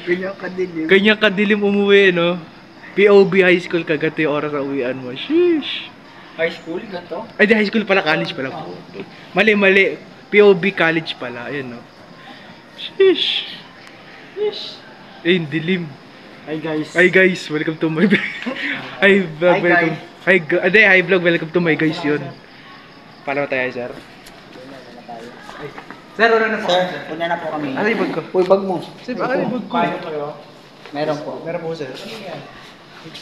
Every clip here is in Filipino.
Ganyan kadilim umuwi, no? POB high school kagato yung oras na uwian mo. Sheesh. High school, ganito? Ay, di high school pala, college pala. Mali. POB college pala, ayun, no? Sheesh. Yes. Eh, dilim. Hi guys. Hi guys, welcome to my Hi vlog, Hi, welcome. Hi vlog, welcome to my guys yun. Paano tayo, sir? Sir, wala na po. Sir, una na po kami. Ano yung bag ko? Uy, bag mo. Sir, ano yung bag ko? Meron po. Meron po, sir.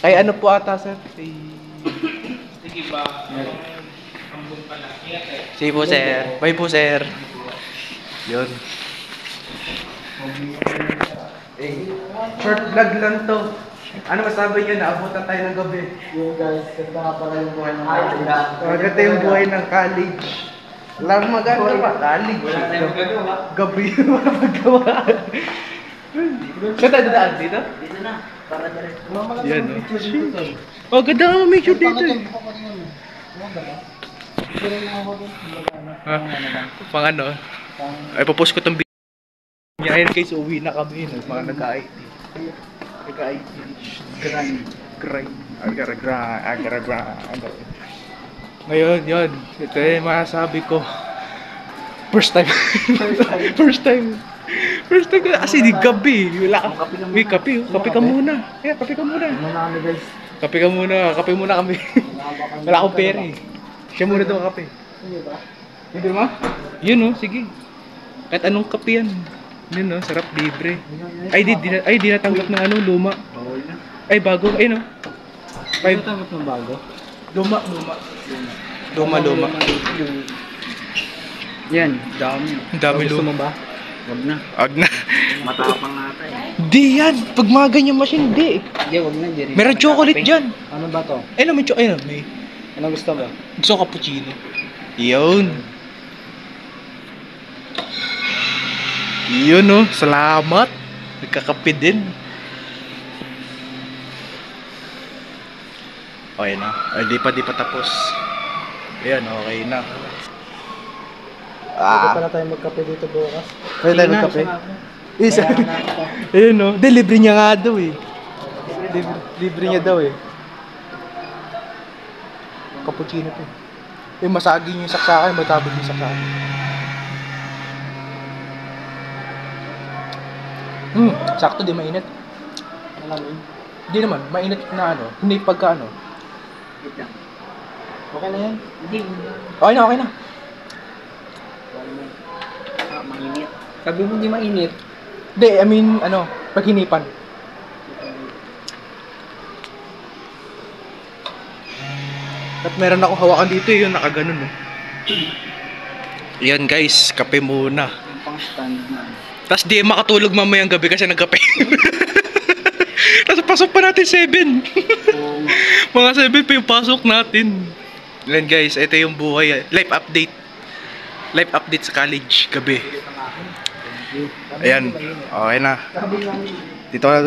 Ay, ano po ata, sir? Sige ba? Ambon pala. Sige po, sir. Bye po, sir. Yun. Short vlog lang to. Ano masabi nyo? Naabutan tayo ng gabi. Yung guys, ganda nga pala yung buhay ng college. Maganda yung buhay ng college. Wala akong maganda pa. College. Wala tayong magagawa. Gabi yung wala magawa. Saan tayo dadaan dito? Dito na. Para diretso. Yan, no? Oh, ganda nga may picture dito eh. Ha? Pang ano? Ay, papost ko itong video. Ayun guys, uwi na kami. Mga nag-IT. Nag-IT. Grind. Ngayon, yun. Ito yung masasabi ko. First time. First time ko. Kasi di gabi. Wala ka. Uy, kape. Kape ka muna. Yeah, kape ka muna. Ano na kami guys? Kape ka muna. Kape muna kami. Wala akong pera eh. Siya muna daw kape. Hindi ba? Hindi mo? Yun oh, sige. Kahit anong kape yan. Yun oh, sarap libre. Ay, di natanggap ng ano, luma. Bawal na. Ay, bago. Ay, no. Ano tanggap ng bago? Luma. Yan, dami. Dami Gusto luma. mo ba? Wag na. Wag na. Matapang nata eh. Di yan. Pag mga ganyan machine, di. Hindi, wag na. Di rin. Meron chocolate dyan. Ano ba to? Ayun, may chocolate. Ayun, may. Ano gusto mo? Gusto ko cappuccino. Yun. Yun oh. Salamat. Nagkakape din. Okay na. Ay, di pa tapos. Ayan, okay na. Pwede pala tayo magkape dito bukas. Pwede tayo magkape? Isa. Ayun no. Hindi, libre niya nga daw eh. Libre niya daw eh. Cappuccino to. Yung masaging yung saksakan, matabig yung saksakan. Sakto di mainit. Malamig. Hindi naman, mainit na ano. Hindi pagka ano. Wait lang. Okay na yan? Hindi. Okay na. Mainit. Sabi mo hindi mainit. Hindi, I mean, ano, paghinipan. At meron ako hawakan dito yung nakaganon, no? Yan guys, kape muna. Yung pang stand na. Tapos di makatulog mamayang gabi kasi nagkape. Tapos pasok pa natin 7. Mga 7 pa yung pasok natin. Yan guys, ito yung buhay. Life update. Life update sa college, gabi. Ayan, okay na. Dito na.